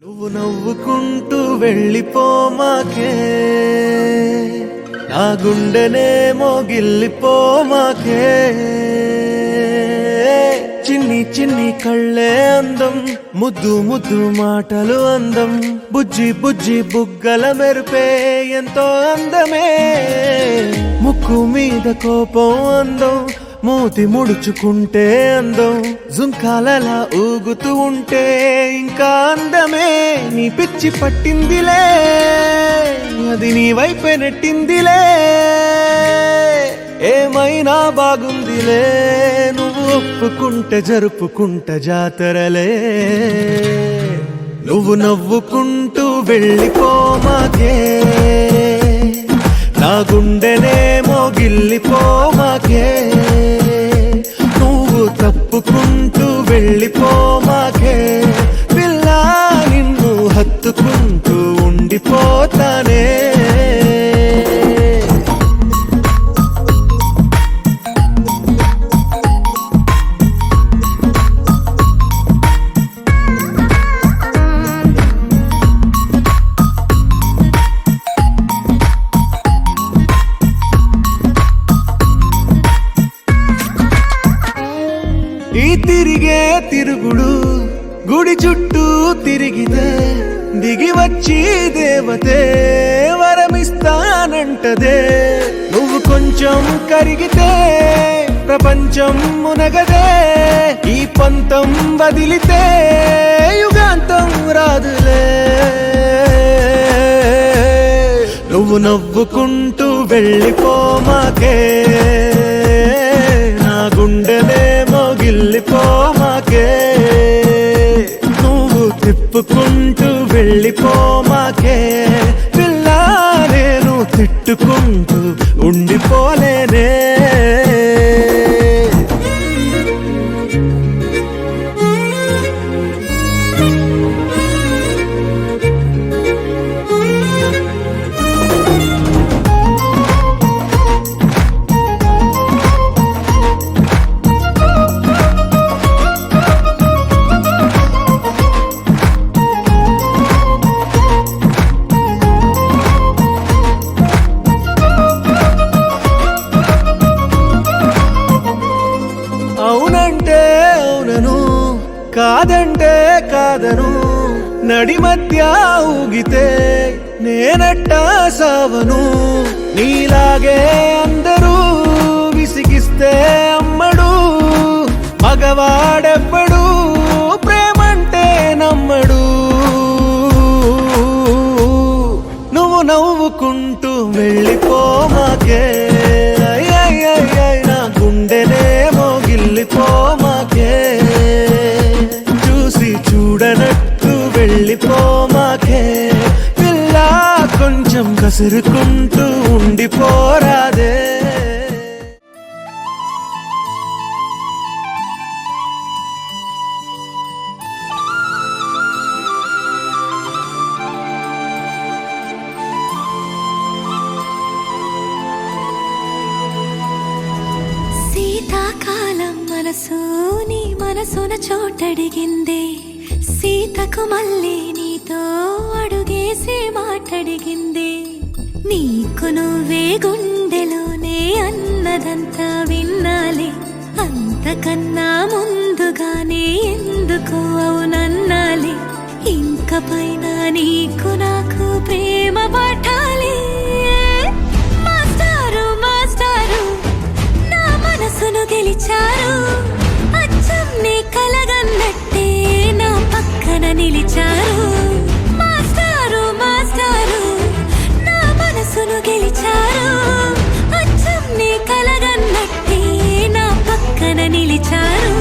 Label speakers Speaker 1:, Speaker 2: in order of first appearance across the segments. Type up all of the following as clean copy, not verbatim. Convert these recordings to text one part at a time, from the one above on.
Speaker 1: నువ్వు నవ్వుకుంటూ వెళ్ళిపోమాకే, నా గుండెనేమో గిల్లిపోమాకే. చిన్ని చిన్ని కళ్ళే అందం, ముద్దు ముద్దు మాటలు అందం, బుజ్జి బుజ్జి బుగ్గల మెరుపే ఎంతో అందమే. ముక్కు మీద కోపం అందం, మూతి ముడుచుకుంటే అందం, జుంకాలలా ఊగుతూ ఉంటే ఇంకా అందమే. నీ పిచ్చి పట్టిందిలే, అది నీ వైపే నెట్టిందిలే. ఏమైనా బాగుందిలే, నువ్వు ఒప్పుకుంటే జరుపుకుంటే జాతరలే. నువ్వు నవ్వుకుంటూ వెళ్ళిపోమాకే, నా గుండెనేమో గిల్లిపోమాకే. నువ్వు తప్పుకుంటూ వెళ్ళిపోమాకే, పిల్ల నిన్ను హత్తుకుంటూ ఉండిపోతానే. ఈ తిరిగే తిరుగుడు గుడి చుట్టూ తిరిగితే, దిగి వచ్చి దేవతే వరమిస్తానంటదే. నువ్వు కొంచెం కరిగితే ప్రపంచం మునగదే. ఈ పంతం వదిలితే యుగాంతం రాదులే. నువ్వు నవ్వుకుంటూ వెళ్ళిపోమాకే, నా గుండెనేమో గిల్లిపోమాకే. నువ్వు తిప్పుకుంటూ వెళ్ళిపోమాకే, పిల్ల నేను తిట్టుకుంటూ ఉండిపోలేనే. అవునంటే అవునను, కాదంటే కాదను, నడి మధ్య ఊగితే నేనట్టా సావను. నీలాగే అందరూ విసిగిస్తే అమ్మడు, మగవాడెవ్వడు ప్రేమంటే నమ్మడు. నువ్వు నవ్వుకుంటూ వెళ్ళిపోమాకే, నా గుండెనేమో గిల్లిపోమాకే. చూసి చూడనట్టు వెళ్ళిపోమాకే, పిల్ల కొంచెం కసురుకుంటూ ఉండిపోరాదే.
Speaker 2: శీతాకాలం మనసు నీ మనసున చోటడిగిందే. సీతకు మళ్ళీ నీతో అడుగేసి మాటడిగిందే. నీకు నువ్వే గుండెలోనే అన్నదంతా విన్నాలే. అంతకన్నా ముందుగానే ఎందుకు అవునన్నాలే. ఇంక పైన నీకు నాకు ప్రేమ పాఠాలే. మాస్టారు మాస్టారు నా మనసును గెలిచారు. అచ్చం నీ కలగన్నట్టే నా పక్కన నిలిచారు. మాస్టారు మాస్టారు నా మనసును గెలిచారు. అచ్చం నీ కలగన్నట్టే నా పక్కన నిలిచారు.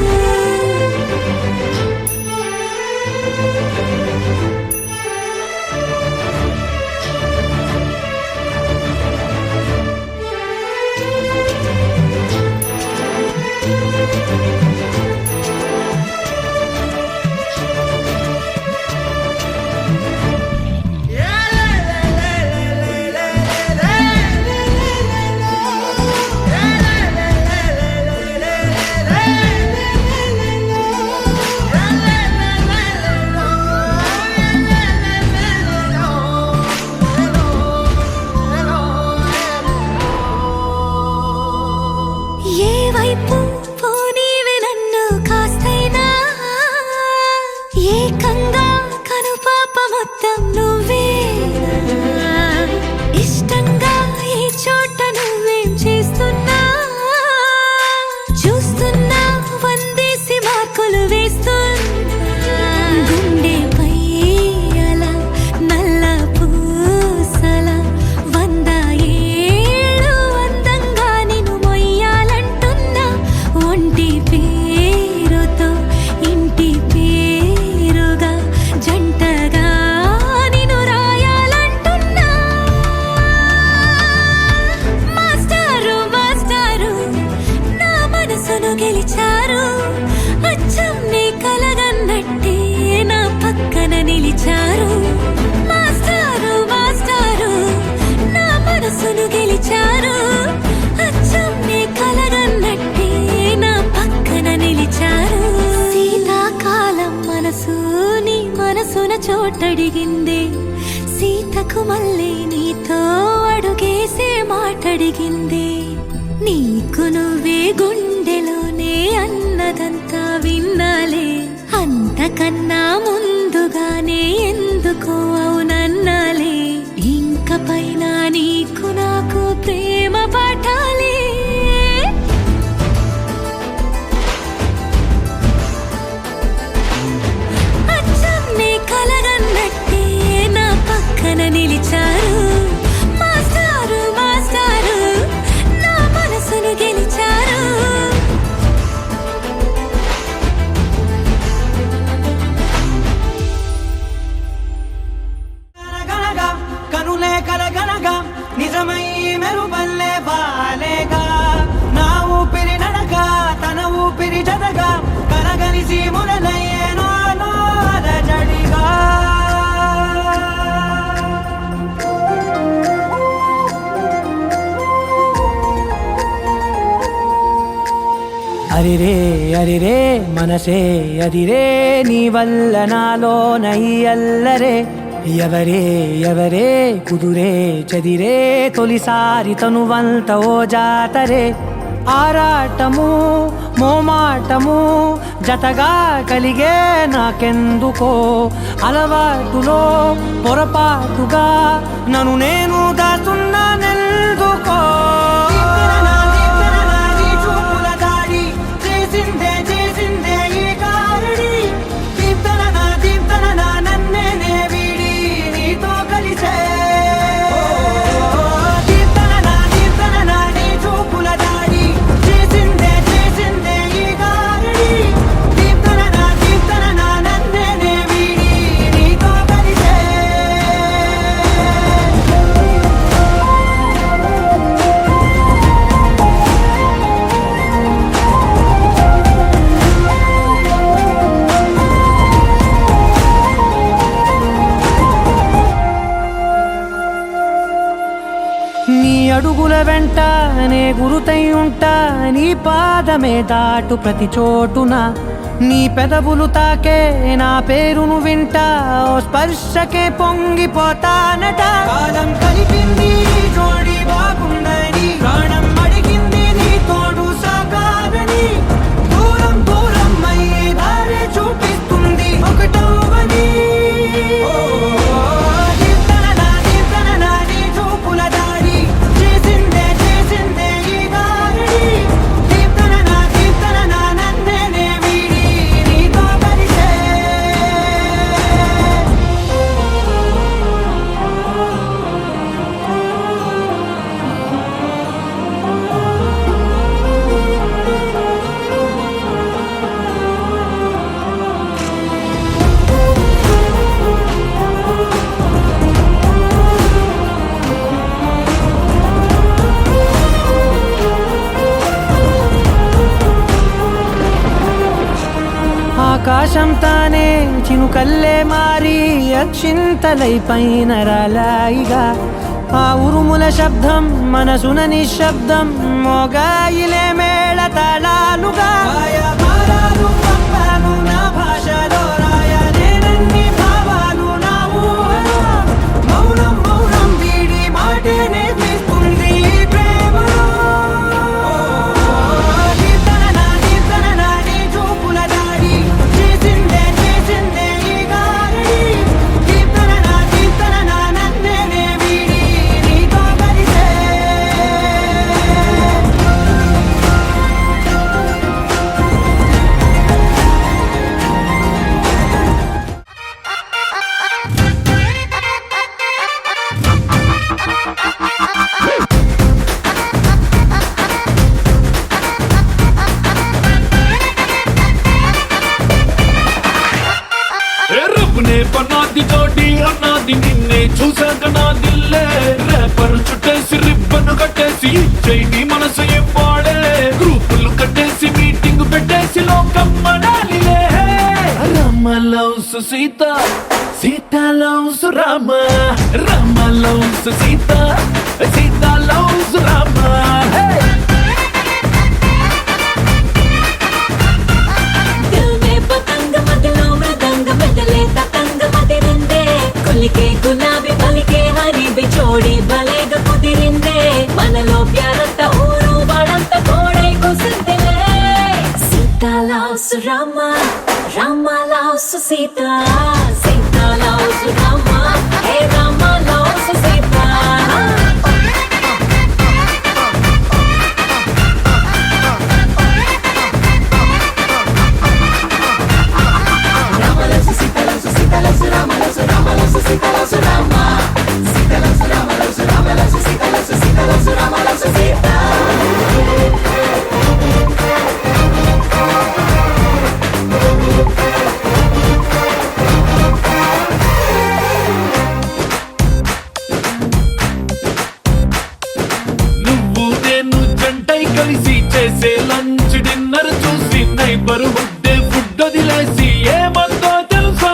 Speaker 2: చోటడిగిందే సీతకు మళ్ళీ నీతో అడుగేసే మాటడిగిందే నీకు నువ్వే గుండెలోనే అన్నదంతా విన్నాలే అంతకన్నా ముందుగానే ఎందుకో అవునన్నాలే ఇంక పైన నీకు నాకు ప్రేమ పాఠాలే అచ్చం నీ కలగన్నట్టే నా పక్కన నిలిచారు మాస్టారు మాస్టారు నా మనసును గెలిచారు
Speaker 3: గనగా కనులే కలగనగా నిజమై మెరుపల్లే బాలేగా నా ఊపిరి నడక తన ఊపిరి జతగా కలగలిసి మొదలయ్యేనో అలజడిగా అరిరే అరిరే మనసే అదిరే నీ వల్ల నాలో నయ్యల్లరే ఎవరే ఎవరే కుదురే చదిరే తొలిసారి తనువంత ఓ జాతరే ఆరాటము మోమాటము జతగా కలిగే నాకెందుకో అలవాటులో పొరపాటుగా నన్ను నేను దాచున్నానెందుకో నీ అడుగుల వెంట నే గురుతై ఉంటా నీ పాదమే దాటు ప్రతి చోటున నీ పెదవులు తాకే నా పేరును వింటా ఓ స్పర్శకే పొంగిపోతానట కాలం కలిపింది జోడి బాగుందని ప్రాణం అడిగింది నీ తోడు సాగాలని దూరం దూరం అయ్యే దారి చూపిస్తుంది ఒకటవని ఆకాశం తానే చినుకల్లే మారి అక్షింతలై పైన రాలాయిగా ఆ ఉరుముల శబ్దం మనసున నిశ్శబ్దం మోగాయిలే మేళ తాళాలుగా నా భాషలో రాయలేనన్ని భావాలు నా ఊహలో మౌనం మౌనం వీడి మాటే నేర్పిస్తుంది ప్రేమలో
Speaker 4: పన్నాది జోడి అన్నాది నిన్నే చూసాక నా దిల్లే రేపర్ చుట్టేసి రిబ్బన్ కట్టేసి చైని మనసు ఇవ్వాడే గ్రూపులు కట్టేసి మీటింగ్ పెట్టేసి లోకం మనాలిలే Rama loves Sita Sita loves Rama Rama loves Sita Sita loves Rama
Speaker 2: దిల్ మే పతంగ మదిలో మృదంగ బదలే తతంగ మదిరన్ సీత సీత loves రామ హే రామ loves సీత
Speaker 4: నువ్వు నేను జంటై కలిసి చేసే లంచ్ డిన్నర్ చూసి నైబర్ హుడ్డే ఫుడ్ వదిలేసి ఏమందో తెలుసా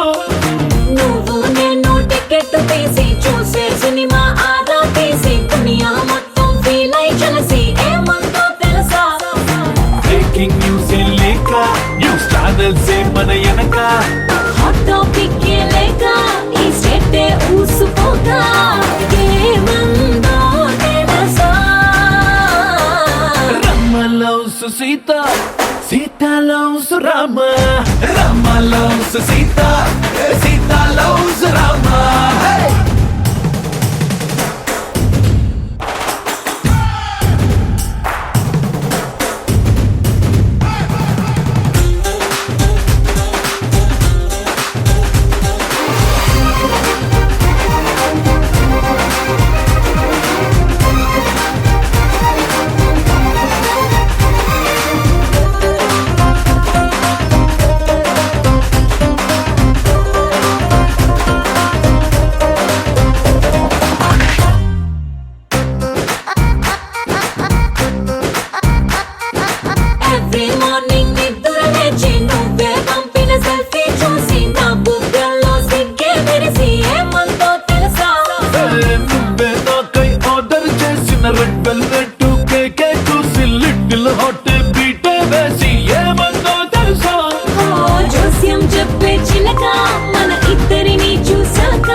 Speaker 2: నువ్వు నేను టికెట్ తీసి చూసే సినిమా ఆదా తీసి దునియా మొత్తం ఫీల్ అయి చలసి ఏమందో తెలుసా
Speaker 4: బ్రేకింగ్ న్యూస్ లేక న్యూస్ ఛానల్స్ మన వెనక
Speaker 2: హాట్ టాపిక్ లేక ఈ స్టేట్ ఊసుపోగా ఏమందో తెలుసా
Speaker 4: Rama loves Sita Sita loves Rama Rama loves Sita Sita loves Rama
Speaker 2: every morning నిద్ర లేచి నువ్వే పంపిన సెల్ఫీ చూసి నా బుగ్గల్లో సిగ్గే మెరిసి ఏమందో తెలుసా
Speaker 4: నువ్వే నాకై ఆర్డర్ చేసిన రెడ్ వెల్వెట్ కేకే చూసి లిటిల్ హాట్ బీటే వేసి ఏమందో తెలుసా
Speaker 2: ఓ జోస్యం చెప్పే చిలక మన ఇద్దరిని చూసాక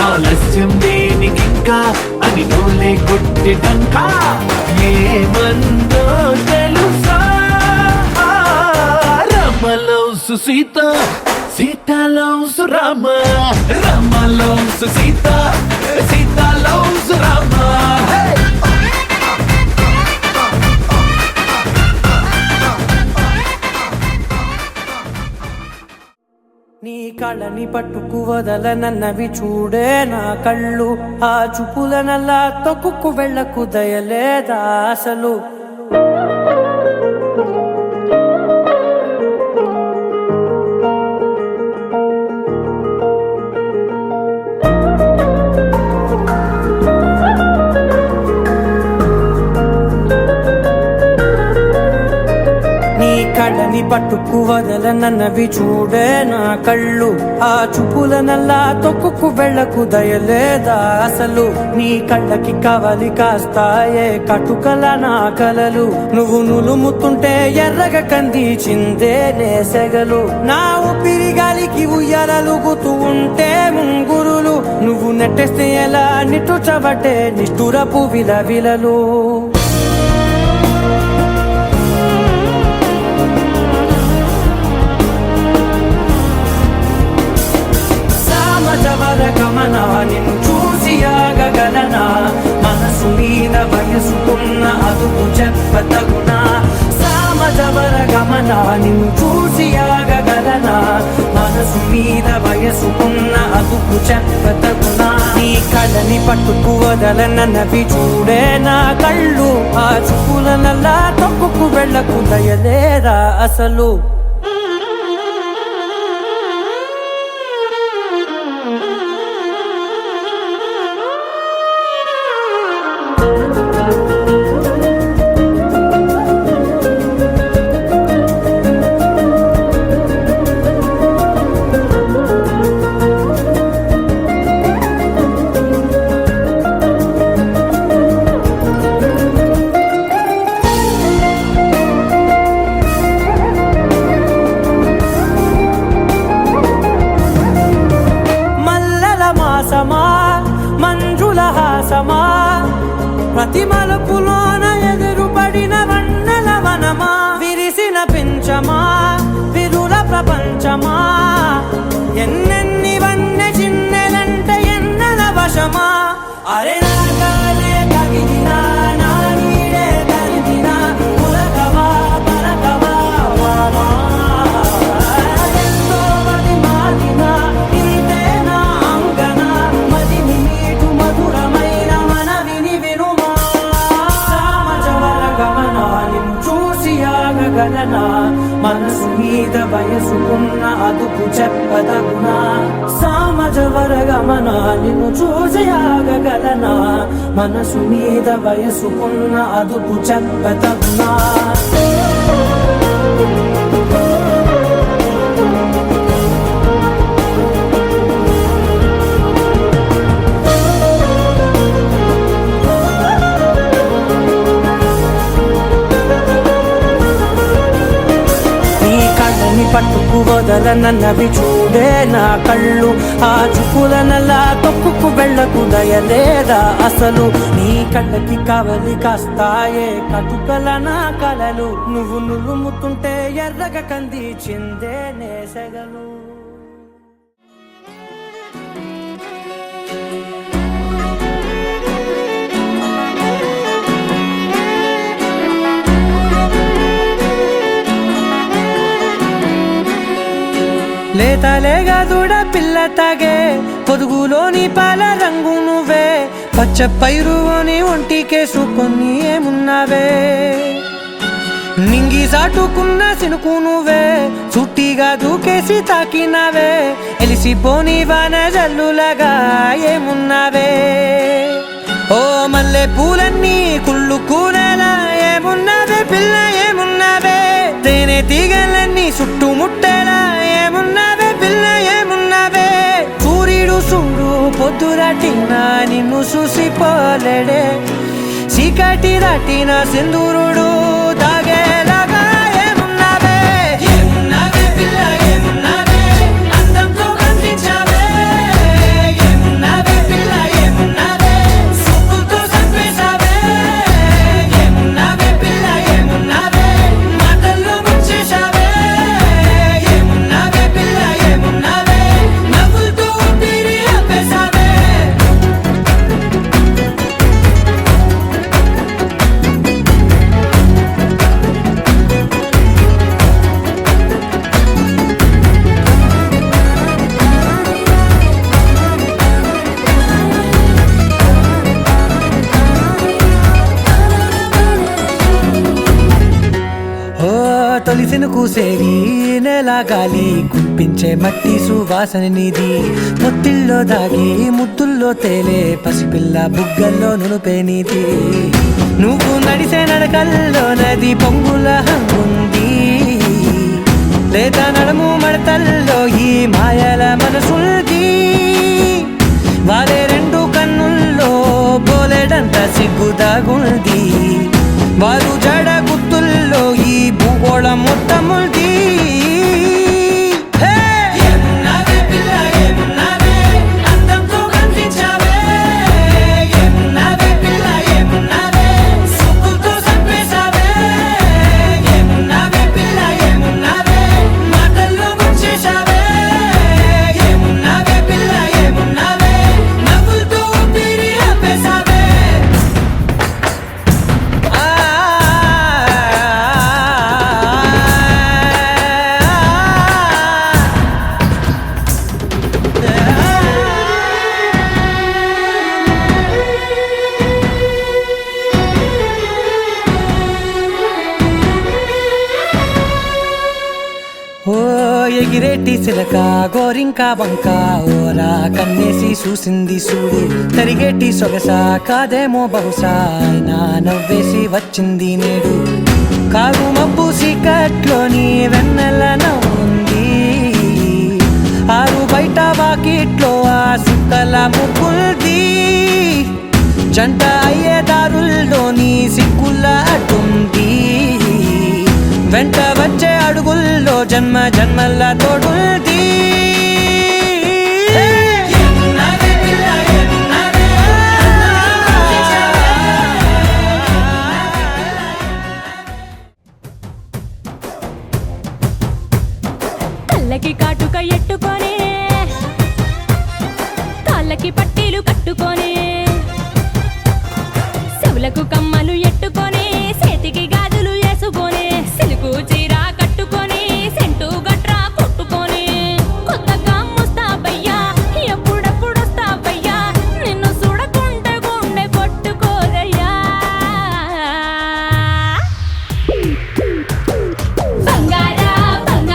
Speaker 4: ఆలస్యం దేనికింకా అని నోలే కొట్టినంక ఏమందో తెలుసా Rama loves Sita Sita loves Rama Rama loves Sita Sita loves Rama
Speaker 3: నీ కళ్ళని పట్టుకు వదలనన్నవి చూడే నా కళ్ళు ఆ చూపులనల్లా తొక్కుకు వెళ్ళకు దయలేదా అసలు నీ కళ్ళని పట్టుకు వదలనన్నవి చూడే నా కళ్ళు ఆ చూపులనల్లా తొక్కుకు వెళ్ళకు దయలేదా అసలు నీ కళ్ళకి కవలి కాస్తాయే కటుకల నా కలలు నువ్వు నులుముతుంటే ఎర్రగ కందిచిందే నేసెగలు నా ఊపిరి గాలికి ఉయ్యాలలుగుతూ ఉంటే ముంగురులు నువ్వు నెట్టేస్తే ఎలా నిట్టుచబట్టే నిష్ఠురపు విలవిలలు సామజవర గమన నిన్ను చూసి ఆగగలనా మనసు మీద వయసుకున్న అదుపు చెప్పతగునా సామజవర గమన నిన్ను చూసి ఆగగలనా మనసు మీద వయసుకున్న అదుపు చెప్పతగునా నీ కళ్ళని పట్టుకు వదలనన్నవి చూడే నా కళ్ళు ఆ చూపులనల్లా తొక్కుకు వెళ్ళకు దయలేరా అసలు మీద వయసుకున్న అదుపు చెప్పదగునా సామజవర గమన నిన్ను చూసి ఆగగలనా మనసు మీద వయసుకున్న అదుపు చెప్పదగునా పట్టుకు వదలనన్నవి చూడే నా కళ్ళు ఆ చూపులనలా తొక్కుకు వెళ్ళకు దయలేదా అసలు నీ కళ్ళకి కావలి కాస్తాయే కటుకల నా కలలు నువ్వు నులుముతుంటే ఎర్రగ కంది చిందే నేసగలు లేతలేగా దూడ పిల్ల తాగే పొదుగులోని పాల రంగు నువ్వే పచ్చ పైరుని ఒంటికేసుకొని ఏమున్నావే నింగి సాటుకున్న సినుకు నువ్వే చుట్టిగా దూకేసి తాకినావే ఎలిసిపోని వాన జల్లులగా ఏమున్నావే ఓ మల్లె పూలన్నీ కుళ్ళు కూరలా ఏమున్నావే పిల్ల ఏమున్నావే తేనె తీగలన్నీ చుట్టుముట్టేలా ఏమున్నావే పిల్ల ఏమున్నావే సూర్యుడు చూడు పొద్దురాటినా నిన్ను చూసిపోలేడే చీకటి దాటిన సింధూరుడు తాగేలాగా ఏమున్నావే ఏమున్నావే పిల్ల ఏమున్నావే అందంతో కనిపించావే ఏమున్నావే పిల్ల ఏమున్నావే సుక్కుతో చంపేశావే ఏమున్నావే పిల్ల ఏమున్నావే మాటల్లో ముంచేశావే ఏమున్నావే పిల్ల ఏమున్నావే నవ్వులతో ఊపిరి ఆపేశావే తొలిసిన కూసేరి నెల గాలి కుప్పించే మట్టి సువాసన నిధి ముత్తిల్లో దాగి ముత్తుల్లో తేలే పసిపిల్ల బుగ్గల్లో నునుపే నీది నువ్వు నడిసే నడకల్లో నది పొంగుల హంగుంది లేదా నడుము మడతల్లో ఈ మాయల మనసుంది వారే రెండు కన్నుల్లో పోలేడంత సిగ్గుదాగుంది వారు జడ గుర్తుల్లో ఈ భూగోళం మొత్తముంది ఏమున్నావే పిల్ల ఏమున్నావే అందంతో కనిపించావే ఏమున్నావే పిల్ల ఏమున్నావే సుక్కుతో చంపేశావే ఏమున్నావే పిల్ల ఏమున్నావే మాటల్లో ముంచేశావే ఏమున్నావే పిల్ల ఏమున్నావే నవ్వులతో ఊపిరి ఆపేశావే ఓ ఎగిరేటి సిలక గోరింక వంక ఓరా కన్నేసి చూసింది చూడు తరిగేటి సొగస కాదేమో బహుశా అయినా నవ్వేసి వచ్చింది నేడు కారు మబ్బు సీకట్లోని వెన్నెల నవ్వుంది ఆరు బయట వాకిట్లో ఆ సుక్కల ముగ్గుల్ది జంట అయ్యే దారుల్లోని సిగ్గుల అడ్డుంది వెంట వచ్చే అడుగుల్లో జన్మ జన్మల తోడుంది
Speaker 2: కళ్ళకి కాటుక ఎట్టుకొని కాళ్ళకి పట్టీలు కట్టుకొని చెవులకు కమ్మలు ఎట్టుకొని చేతికి గాజులు వేసుకొని సిలుకు చీర కట్టుకొని సెంటు గట్రా కొట్టుకొని కొత్తగా ముస్తాబయ్యా ఎప్పుడెప్పుడు వస్తాబయ్యా నిన్ను చూడకుంటే గుండె కొట్టుకోదయ్యా బంగారా బంగారా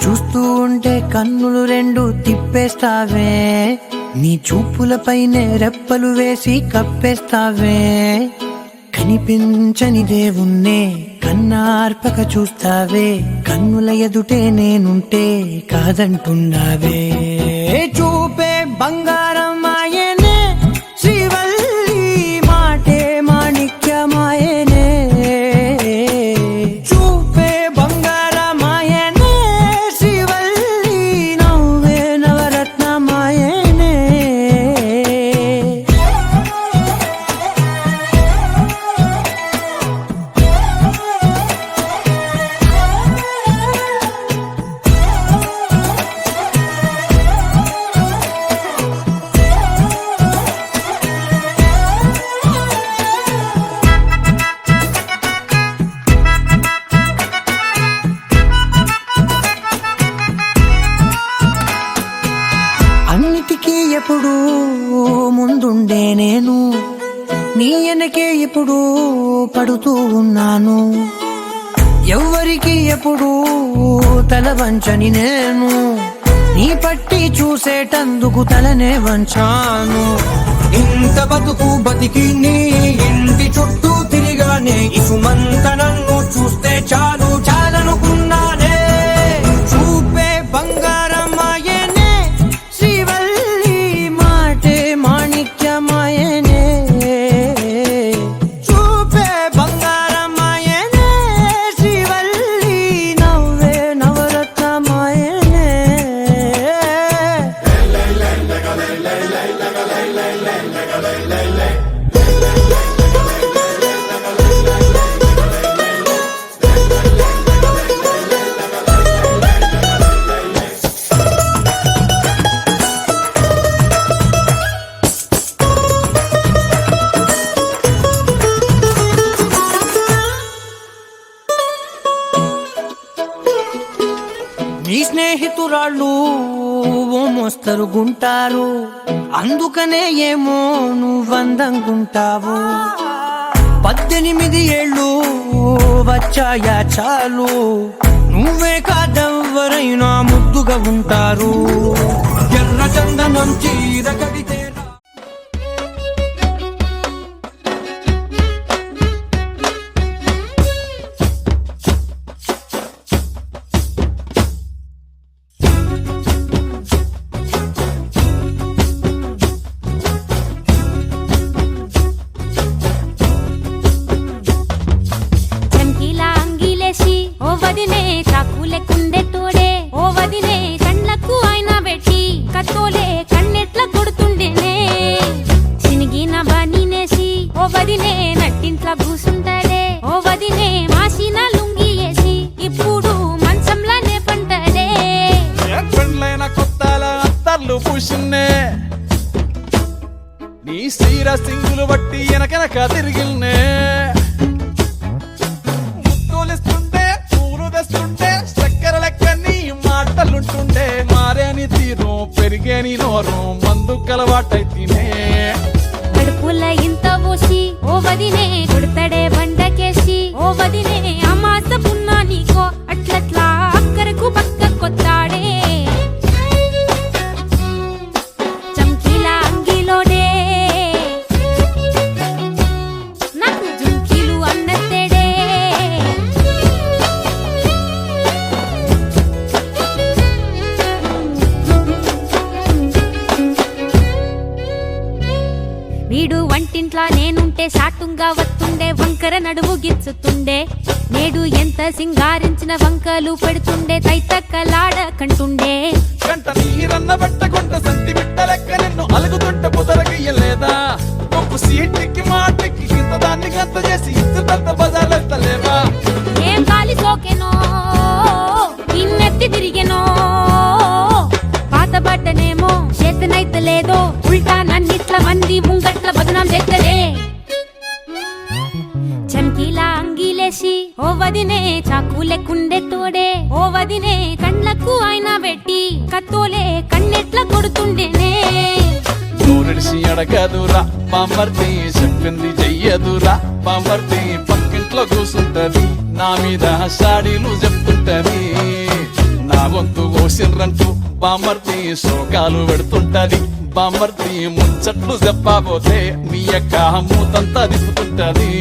Speaker 3: చూస్తూ ఉంటే కన్నులు రెండు తిప్పేస్తావే, నీ చూపులపైనే రెప్పలు వేసి కప్పేస్తావే. కనిపించని దేవుణ్ణే కన్నార్పక చూస్తావే, కన్నుల ఎదుటే నేనుంటే కాదంటున్నావే. చూపే బంగారం ఆయనే శ్రీవల్లి, మాటే మాణిక్యమాయనే. చూపే బంగారం ఆయనే శ్రీవల్లి, నవ్వే నవరత్నమాయనే. అన్నిటికీ ఎప్పుడు ముందుండే నేను, నీ వెనకే ఎప్పుడు పడుతూ ఉన్నాను. ఎవ్వరికి ఎప్పుడు తల వంచని నేను, నీ పట్టి చూసేటందుకు తలనే వంచాను. ఇంత బతుకు బతికి నీ ఇంటి చుట్టూ తిరిగానే, ఇసుమంత నన్ను చూస్తే చాలు చాలనుకున్నానే. చూపే బంగారం ఆయనే శ్రీవల్లి, మాటే మాణిక్యమాయనే. చూపే బంగారం ఆయనే శ్రీవల్లి, నవ్వే నవరత్నమాయనే. నీ స్నేహితురాళ్ళు ఓ మోస్తరు గుంటారు, అందుకనే ఏమో నువ్వందంగుంటావు. 18 ఏళ్ళు వచ్చాయా చాలు, నువ్వే కాదెవ్వరైనా ముద్దుగా ఉంటారు. ఎర్ర చందనం చీర కడితే
Speaker 2: చంకీలా అంగిలేసి ఓ వదినే చాకులే కుండే తోడే, ఓ వదినే కళ్ళకు ఆయన పెట్టి కత్తోలే కన్నెట్ల కొడుతుండేనే. చినిగిన బానినేసి ఓ వదినే నట్టింట్ల కూసుంటాడే, ఓ వదినే మాసిన లుంగి వేసి ఇప్పుడు మంచంలానే పంటాడే.
Speaker 4: పెళ్ళైన కొత్తాల అత్తర్లు పూసిన్నే, నీ సీర సింగులు బట్టి వెనకనక తిరిగిల్నే. ముత్తులిస్తుంటే పూలు తెస్తుంటే చక్కెర లెక్క నీ మాటలుంటుండే. మారేని తీరు పెరిగేని నోరు మందు కలవాటైతేనే.
Speaker 2: కడుపుల ఇంత పోసి ఓ వదినే కొడతాడే బండకేసి, ఓ వదినే అమాస పున్నా నీకో అట్లట్లా అక్కరకు పక్క కొత్తాడే. చంకీలా అంగిలోడే నాకు జుంకీలు అన్నత్తేడే. వీడు వంటింట్లా నేనుంటే సాటుంగా వస్తుండే, వంకర నడుము గిచ్చుతుండే. నేడు ఎంత సింగారించిన వంకలు పెడుతుండే, తైతక్కలాడ కంటుండే.
Speaker 4: గంట నీరన్న పెట్టకుంట సంతి బిడ్డ లెక్క నిన్ను అలుగుతుంటే పుదరగియ్యలేదా. గొప్ప సీటికి మాటికి ఇంత దాన్ని గంత చేసి ఇచ్చుతంత బజార్లెత్తలేవా.
Speaker 2: ఏం గాలి సోకెనో ఇన్నెత్తి తిరిగెనో, పాత బట్టనేమో చేతనైతే లేదో, ఉల్టా నన్నిట్ల మంది ముంగట్ల బదనాం చేస్తలే. చంకీలా అంగిలేసి ఓ వదినే చాకులే కుండే తోడే, ఓ వదినే కళ్ళకు ఆయన పెట్టి కత్తోలే కన్నెట్ల కొడుతుండేనే.
Speaker 4: నూరిడిసి అడగదురా పాంబర్తి, చెప్పింది చెయ్యదురా పాంబర్తి. పక్కింట్లో కూసుంటది నా మీద సాడీలు చెప్తుంటది. నా గొంతు కోసిండ్రంటూ బామర్తి శోకాలు పెడుతుంటది. బామర్తి ముచ్చట్లు చెప్పబోతే మీ యొక్క మూతంతా దిప్పుతుంటది.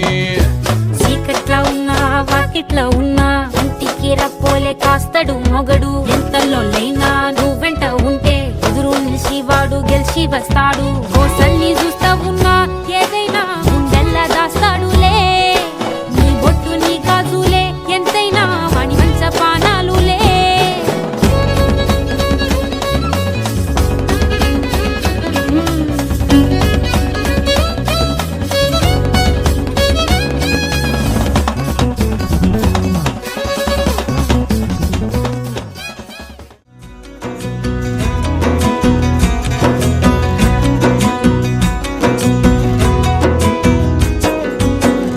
Speaker 2: చీకట్లా ఉన్నా వాకిట్లా ఉన్నా ఇంటికి రప్పోలే కాస్తడు మొగడు. ఎంతలోనైనా నువ్వు వెంట ఉంటే ఎదురు నిలిచి వాడు గెలిచి వస్తాడు. కోసల్ని చూస్తా ఉన్నా ఏదైనా గుండెల్లా దాస్తాడులే. నీ బొట్టు నీ గాజులే ఎంతైనా వాణి మంచ పానాలులే.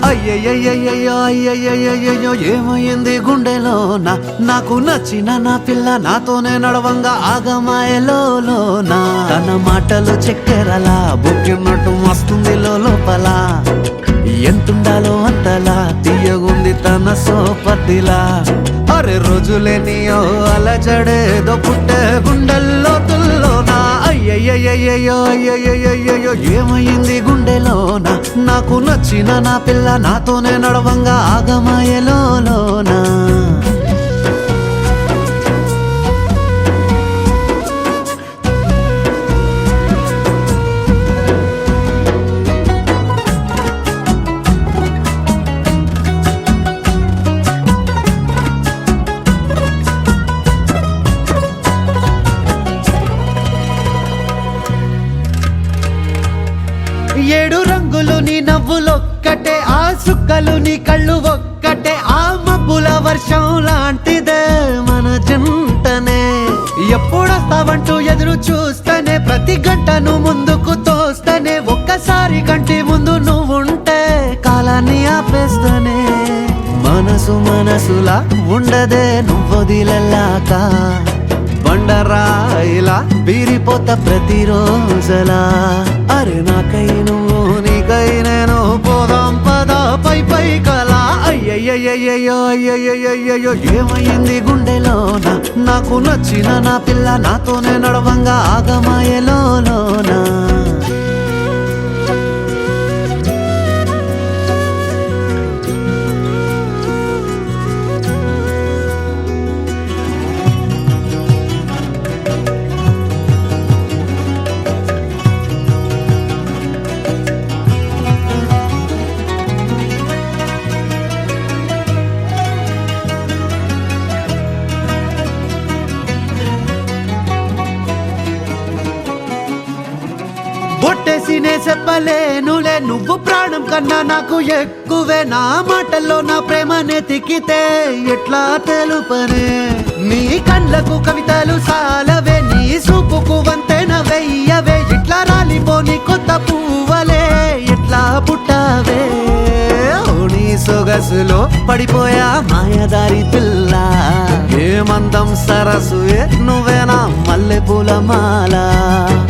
Speaker 1: అయ్యయ్యయ్యయ్యో అయ్యయ్యయ్యయ్యో ఏమైంది గుండెలోన? నాకు నచ్చిన నా పిల్ల నాతోనే నడవంగా ఆగమాయలోనా. తన మాటలు చక్కెరలా బుక్కినట్టు మస్తుంది లోపల. ఎంతుండాలో అంతలా తీయగుంది తన సోపతిలా. అరే రోజులేనియో అలజడేదో పుట్టే గుండెల్లో తుల్లోనా. అయ్యయ్యయ్యయ్యో అయ్యయ్యయ్యయ్యో ఏమైంది గుండెలోన? నాకు నచ్చిన నా పిల్ల నాతోనే నడవంగా ఆగమాయలోనా. ఏడు రంగులు నీ నవ్వులొక్కటే, ఆ సుక్కలు నీ కళ్ళు ఒక్కటే. ఆ మబ్బుల వర్షం లాంటిదే మన జంటనే. ఎప్పుడొస్తావంటూ ఎదురు చూస్తేనే ప్రతి గంటను ముందుకు తోస్తేనే. ఒక్కసారి కంటి ముందు నువ్వుంటే కాలాన్ని ఆపేస్తేనే. మనసు మనసులా ఉండదే నువ్వొదిలెల్లాక. బండరాయిలా బీరిపోత ప్రతిరోజలా. అరే నాకై నువ్వు నీకై నేను పోదాం పద పై పై కలా. అయ్యయ్యయ్యయ్యో అయ్యయ్యయ్యయ్యో ఏమైంది గుండెలోన? నాకు నచ్చిన నా పిల్ల నాతోనే నడవంగా ఆగమాయలోనా. బొట్టేసినే చెప్పలేనులే నువ్వు ప్రాణం కన్నా నాకు ఎక్కువే. నా మాటల్లో నా ప్రేమనే తిక్కితే ఎట్లా తెలుపనే. నీ కళ్ళకు కవితలు సాలవే, నీ సూపుకు వంతెన వెయ్యవే. ఇట్లా రాలిపోని కొత్త పువ్వలే ఎట్లా పుట్టావే. నీ సొగసులో పడిపోయా మాయదారి పిల్ల. ఏమందం సరసుయే నువ్వేనా మల్లె పూల మాల.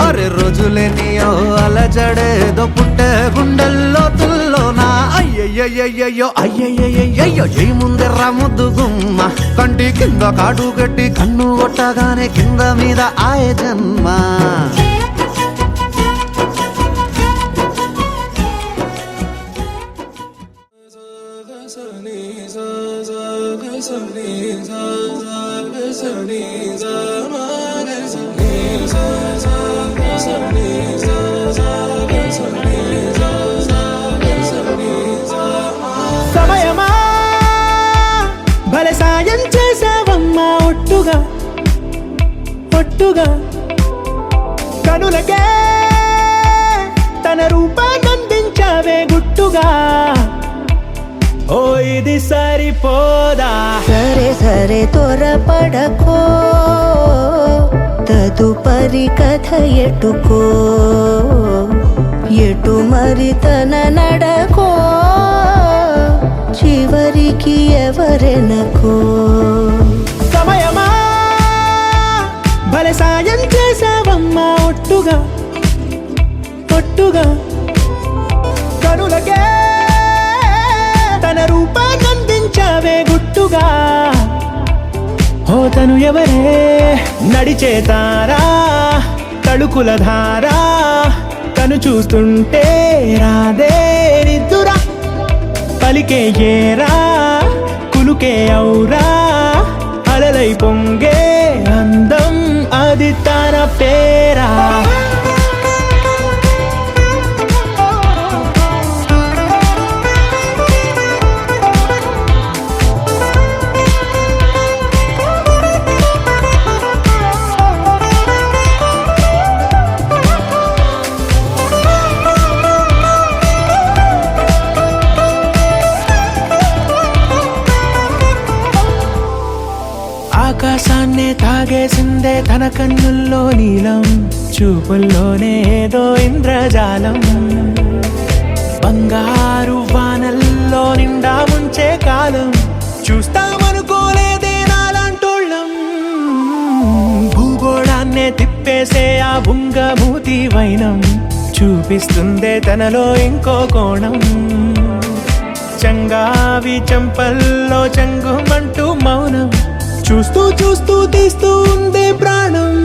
Speaker 1: అరే రోజులేనియో అలజడేదో పుట్టే గుండెల్లో తుల్లోనా. అయ్యయ్యయ్యయ్యో అయ్యయ్యయ్యయ్యో ఏముందిర్రా ముద్దు గుమ్మ. కంటి కింద కాడు గట్టి కన్ను కొట్టగానే కింద మీద ఆయ జన్మ.
Speaker 5: సమయమా భలే సాయం చేసావమ్మా ఒట్టుగా ఒట్టుగా. కనులకే తన రూపాన్నందించావే గుట్టుగా. ఓ ఇది సరిపోదా?
Speaker 6: సరే సరే త్వరపడకో, తదుపరి కథ ఎటుకో. ఎటు మరి తన నడకో, చివరికి ఎవరెనకో.
Speaker 5: సమయమా భలే సాయం చేసావమ్మా ఒట్టుగా ఒట్టుగా. కనులకే తన రూపాన్నందించావే గుట్టుగా. ఓ తను ఎవరే నడిచే తారా తళుకుల ధారా తను చూస్తుంటే రాదే నిద్దురా పలికే ఏరా కులుకే ఔరా అలలై పొంగే అందం అది తన పేరా ఆకాశాన్నే తాగేసిందే తన కన్నుల్లో నీలం చూపుల్లోనే ఏదో ఇంద్రజాలం బంగారు వానల్లో నిండా ముంచే కాలం చూస్తామనుకోలేదే నాలాంటోళ్ళం భూగోళాన్నే తిప్పేసే ఆ బుంగమూతి వైనం చూపిస్తుందే తనలో ఇంకో కోణం చంగావి చంపల్లో చంగుమంటూ మౌనం చూస్తూ చూస్తూ తీస్తూ ఉందే ప్రాణం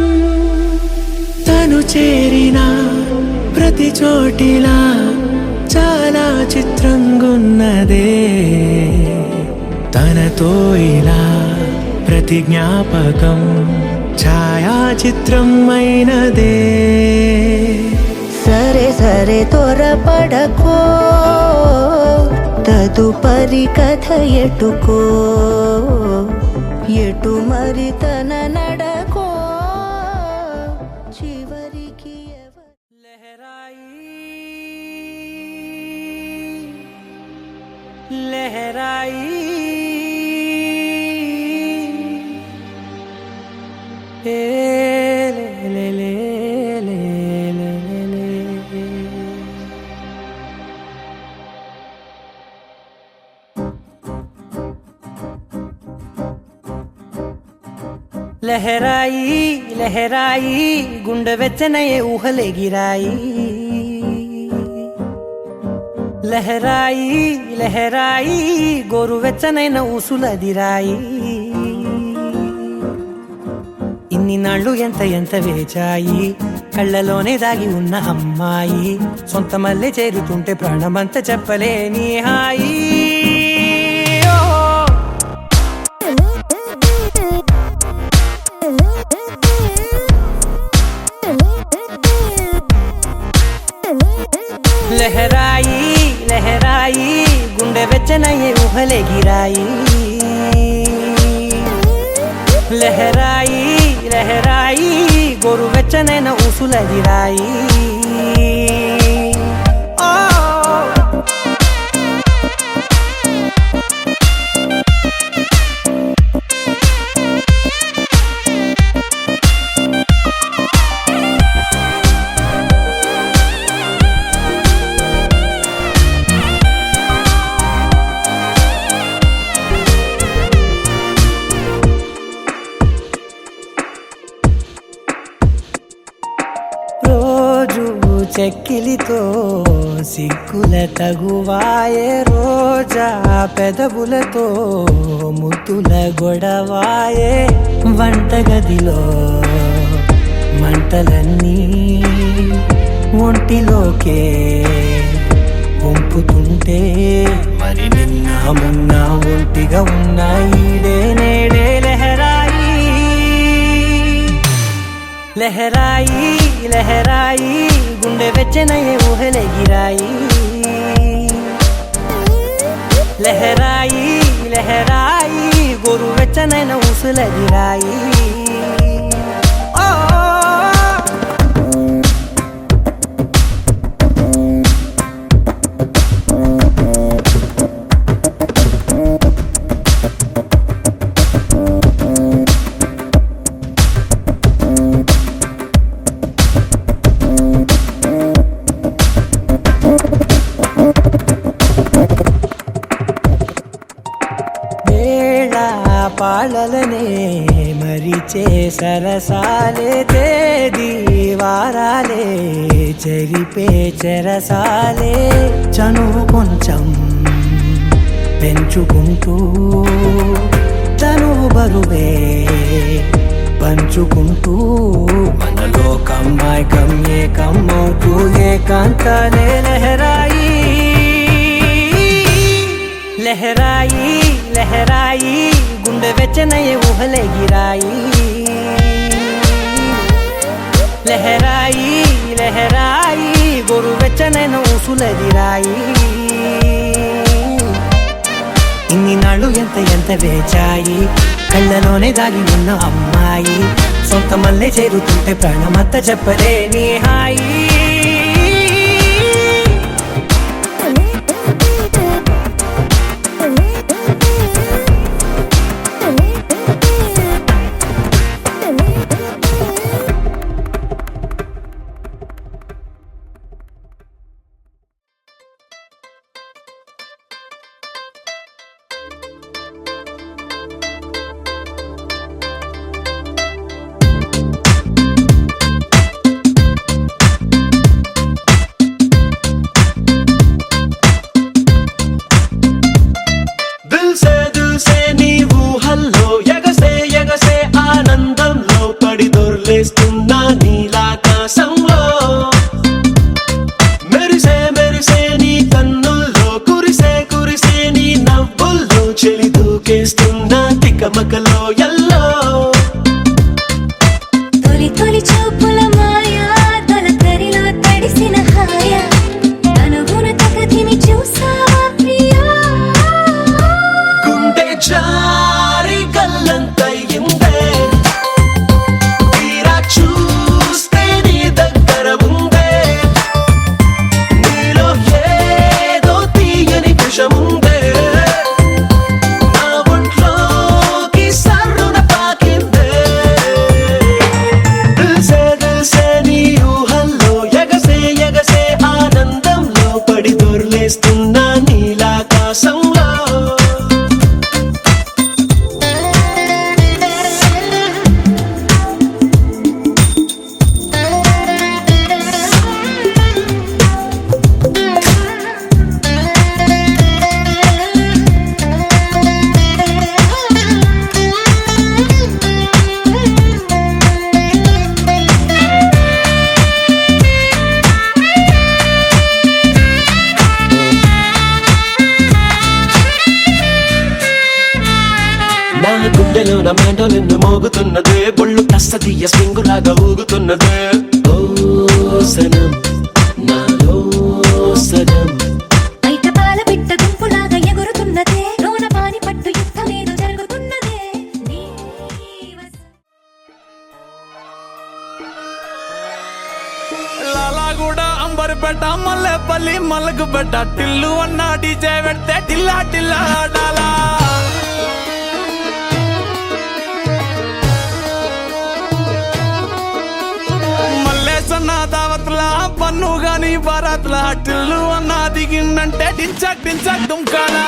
Speaker 5: తను చేరిన ప్రతి చోటిలా చాలా చిత్రంగున్నదే తనతో ఇలా ప్రతి జ్ఞాపకం ఛాయాచిత్రం అయినదే
Speaker 6: సరే సరే త్వరపడకో తదుపరి కథ ఎటుకో ఎటు మరి తన నడకో చివరికి
Speaker 3: లహరాయి ఏ లే లే లే లే లే లహరాయి లహరాయి గుండె వెచ్చనయే ఊహలే గిరాయి లహరాయి లహరాయి గోరు వెచ్చనైన ఊసులదిరాయి ఇన్ని నాళ్ళు ఎంత ఎంత వేచాయి కళ్ళలోనే దాగి ఉన్న అమ్మాయి సొంత మల్లె చేరుతుంటే ప్రాణమంతా చెప్పలేని హాయి లహరాయి లహరాయి గుండె వెచ్చనయ్యే ఊహలే గిరాయి లహరాయి లహరాయి గోరు వెచ్చనైన ఊసులదిరాయి చెక్కిలితో సిగ్గుల తగువాయే రోజా పెదవులతో ముద్దుల గొడవాయే వంటగదిలో మంటలన్నీ ఒంటిలోకే వంపుతుంటే మరి నిన్న మొన్న ఒంటిగా ఉన్నాయి నేడే లహరాయి లహరాయి లహరాయి గుండె వెచ్చనయ్యే ఊహలే గిరాయి లహరాయి లహరాయి గోరు వెచ్చనైన ఊసులదిరాయి పాలలనే మరిచే సరసాలే తేదీ వారాలే చెరిపే చెరసాలే చనువు కొంచెం పెంచుకుంటూ తనువు బరువే పంచుకుంటూ మన లోకం మైకం ఏకం అవుతూ ఏకాంతాలే లహరాయి లహరాయి లహరాయి గుండె వెచ్చనయ్యే ఊహలే గిరాయి లహరాయి లహరాయి గొరు వెచ్చనైన ఊసులెదిరాయి ఇన్ని నాళ్ళు ఎంత వేచాయి కళ్ళలోనే దాగి ఉన్న అమ్మాయి సొంత మల్లె చేరుతుంటే ప్రాణమంతా చెప్పలేని హాయి
Speaker 5: దిల్ సే నీ ఊహల్లో ఎగసే ఎగసే ఆనందంలో పడి దొర్లేస్తున్నా నీలాకాశంలో మెరిసే మెరిసే నీ కన్నుల్లో కురిసే కురిసే నీ నవ్వుల్లో చెలి దూకేస్తున్నా తికమకలో ఎల్లో
Speaker 7: తొలి తొలి చూపుల మాయా తొలకరిలో తడిసిన హాయ అనుగుణ తగతిని చూసావా ప్రియా
Speaker 5: గుండె జారి గల్లంతయిందే తీరా చూస్తే నీ దగ్గర ఉందే నీలో ఏదో తీయని విషముందే నా ఒంట్లోకి సర్రున పాకిందే దిల్ సే నీ ఊహల్లో ఎగసే ఎగసే ఆనందంలో పడి దొర్లేస్తున్నా నీలాకాశంలో నా గుండెలో నా మెండోలెన్ను మోగుతున్నదే బొళ్ళు కస్తదీయ స్వింగులాగా ఊగుతున్నదే ఓ సనం నాలో సనం
Speaker 7: బయట పాల పిట్ట గుంపులాగా ఎగురుతున్నదే లోన పాని పట్టు యుద్ధమేదో జరుగుతున్నదే నీ
Speaker 4: లాలాగూడ అంబర్పేట మల్లెపల్లి మలకుపేట టిల్లు అన్న డీజే పెడితే టిల్లా టిల్లా ఆడాలా మల్లేసన్న దావత్లా పన్ను గాని బారాత్లా టిల్లు అన్న దిగిందంటే టించక్ టించక్ దుంకాలా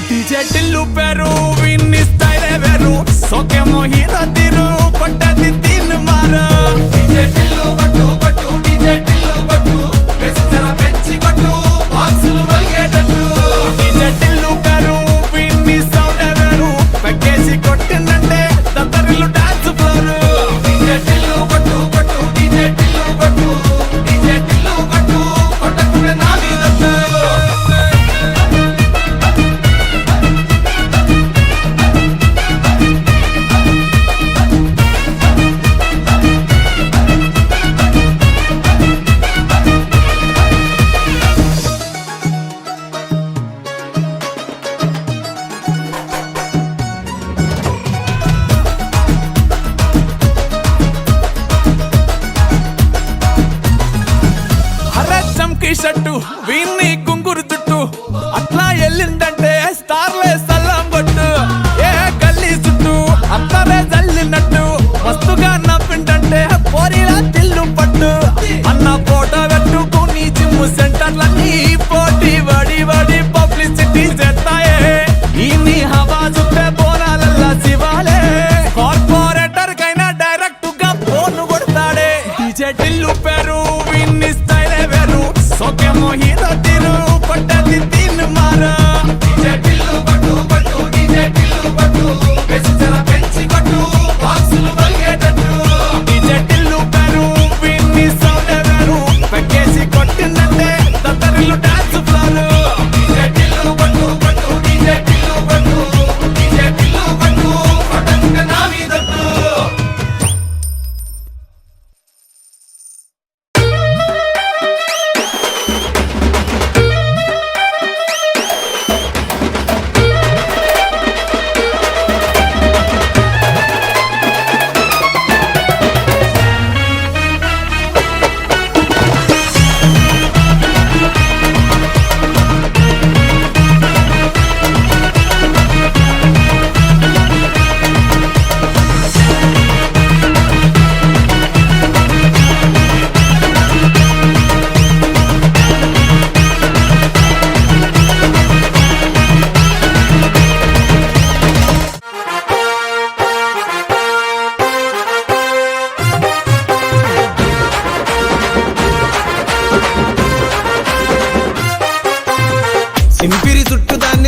Speaker 4: డీజే టిల్లు పేరు విన్ని స్టైలే వేరు సోకేమో హీరో తీరు పట్టది తీన్ మారు డీజే టిల్లు పట్టు పట్టు డీజే టిల్లు పట్టు వెచ్చర పెంచి పట్టు బాక్సులు మలిగేటట్టు డీజే టిల్లు పేరు విన్ని సౌండ్ వేరు పక్కేసి కొట్టిందంటే తత్తరిల్లు డాన్స్ ఫ్లోర్ డీజే టిల్లు పట్టు పట్టు డీజే టిల్లు పట్టు డీజే టిల్లు పట్టు కొట్టకుడే నా మీదట్టు చంకీ షట్టు వీన్ని కుంగురు చుట్టు అట్లా ఎల్లిందంటే స్టార్లే సల్లం కొట్టు ఏ గల్లీ చుట్టూ అత్తరే జల్లినట్టు మస్తుగా నవ్విందంటే పోరిలా తిల్లు పట్టు అన్న ఫోటో పెట్టుకుని జిమ్ సెంటర్లన్నీ పోటీ వడి వడి పబ్లిసిటీ చేస్తాయే ఈ హవా చుట్టే బోనాలల్లా శివాలే కార్పొరేటర్ కైనా డైరెక్ట్ గా ఫోన్ కొడతాడే డీజే టిల్లు పేరు విన్ని స్టైలే వేరు సోకేమో హీరో తీరు పట్టది తీన్ మారు డీజే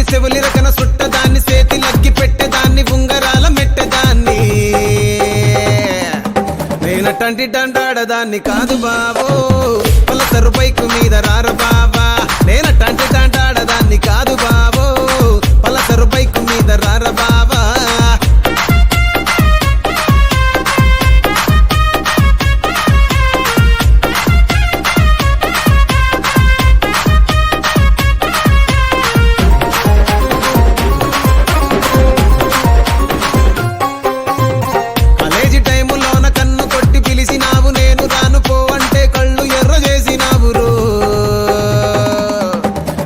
Speaker 8: దాన్ని చెవులి రకన సుట్టదాన్ని చేతి లగ్గి పెట్టేదాన్ని ఉంగరాల మెట్టదాన్ని నేనటంటి దండాడదాన్ని కాదు బాబో పలసరు బైకు మీద రార బాబా నేనటంటి దండాడదాన్ని కాదు బాబో పలసరు బైకు మీద రార బాబా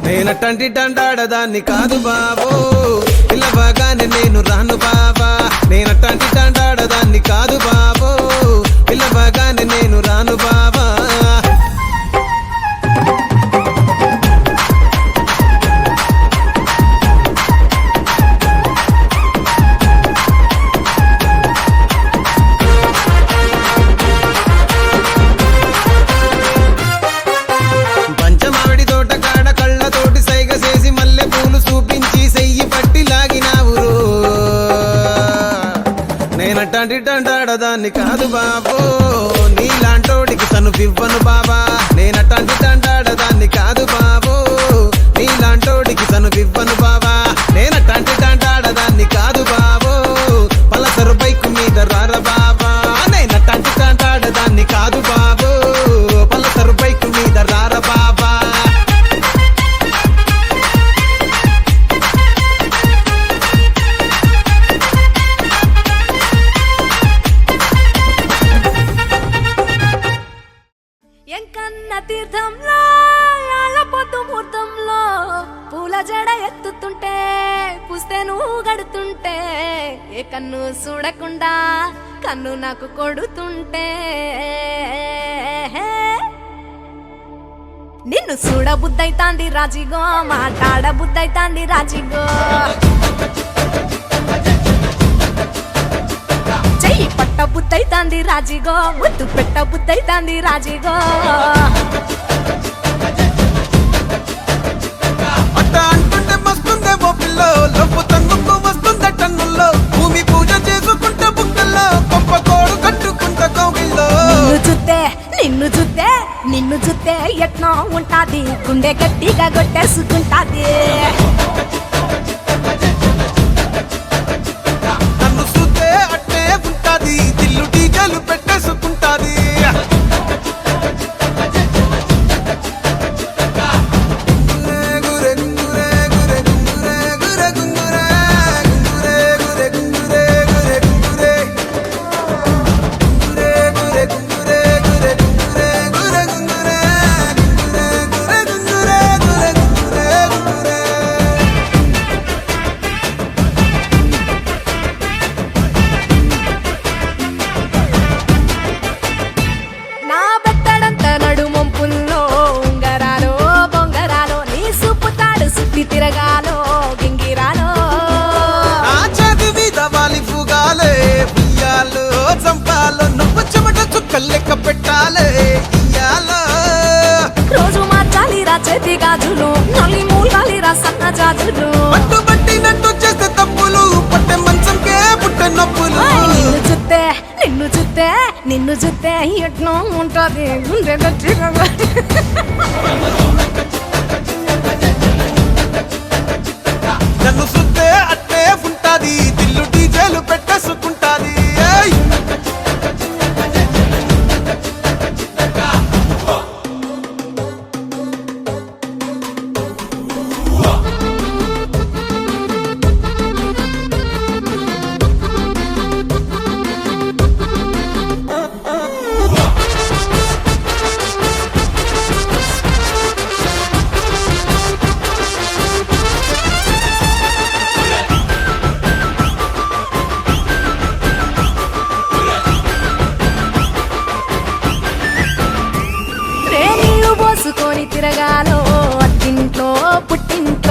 Speaker 8: నేనటంటి దండాడదాన్ని కాదు బాబో పిల్లబాగానే నేను రాను బాబా నేనటంటి దండాడదాన్ని కాదు బాబో పిల్లబాగానే నేను రాను బాబా నేనటంటి దండాడదాన్ని కాదు బాబో నీలాంటోడికి తను ఇవ్వను బాబా నేనటంటి దండాడదాన్ని కాదు బాబో నీలాంటోడికి తను ఇవ్వను బాబా నేనటంటి దండాడదాన్ని కాదు బాబో పలసరు బైకు మీద రార బాబా నేనటంటి దండాడదాన్ని కాదు బాబో పలసరు బైకు మీద రార బాబా
Speaker 7: ఎంకన్న తీర్థంలో యాళ్ళ పొద్దు ముహూర్తంలో పూల జడ ఎత్తుతుంటే పుస్తే నువ్వు గడుతుంటే ఏ కన్ను చూడకుండా కన్ను నాకు కొడుతుంటే నిన్ను చూడ బుద్ధైతాంది రాజిగో మాట్లాడ బుద్ధైతాంది రాజిగో చెయ్యి పట్ట బుద్ధైతాంది రాజిగో ముద్దు పెట్ట బుద్ధైతాంది రాజిగో
Speaker 8: అట్ట అంటుంటే మస్తుందేమో పిల్లో లవ్వు తన్నుకు వస్తుంద టన్నుల్లో భూమి పూజ చేసుకుంటే బుక్కల్లో గొప్ప కోడు కట్టుకుంట కోగిల్లో
Speaker 7: నిన్ను చూస్తే ఎట్నో ఉంటాది గుండె గట్టిగా కొట్టేసుకుంటాది
Speaker 8: నన్ను చూస్తే అట్టే ఉంటాది దిల్లు టీకలు పెట్టేసుకుంటాది
Speaker 7: తిరగాలో గింగిరాలో
Speaker 8: ఆ చేతి మీద వాలి ఫుగాలే బియ్యాలో చంపాలో నువ్వు చెమట చుక్కలు లెక్క పెట్టాలే ఇయ్యాలో
Speaker 7: రోజు మార్చాలి రా చేతి గాజులు నల్లి మూలాలి రా సన్న జాజులు
Speaker 8: పట్టు పట్టినట్టు చేస్తే తప్పులు పట్టే మంచంకే పుట్టే నొప్పులు
Speaker 7: నిన్ను చూస్తే ఎట్నో ఉంటది గుండె గట్టిగా
Speaker 8: నన్ను చూస్తే అట్టే ఉంటాది దిల్లు డీజేలు పెట్టేసుకుంటాది
Speaker 7: తిరగాలో అత్తింట్లో పుట్టింట్లో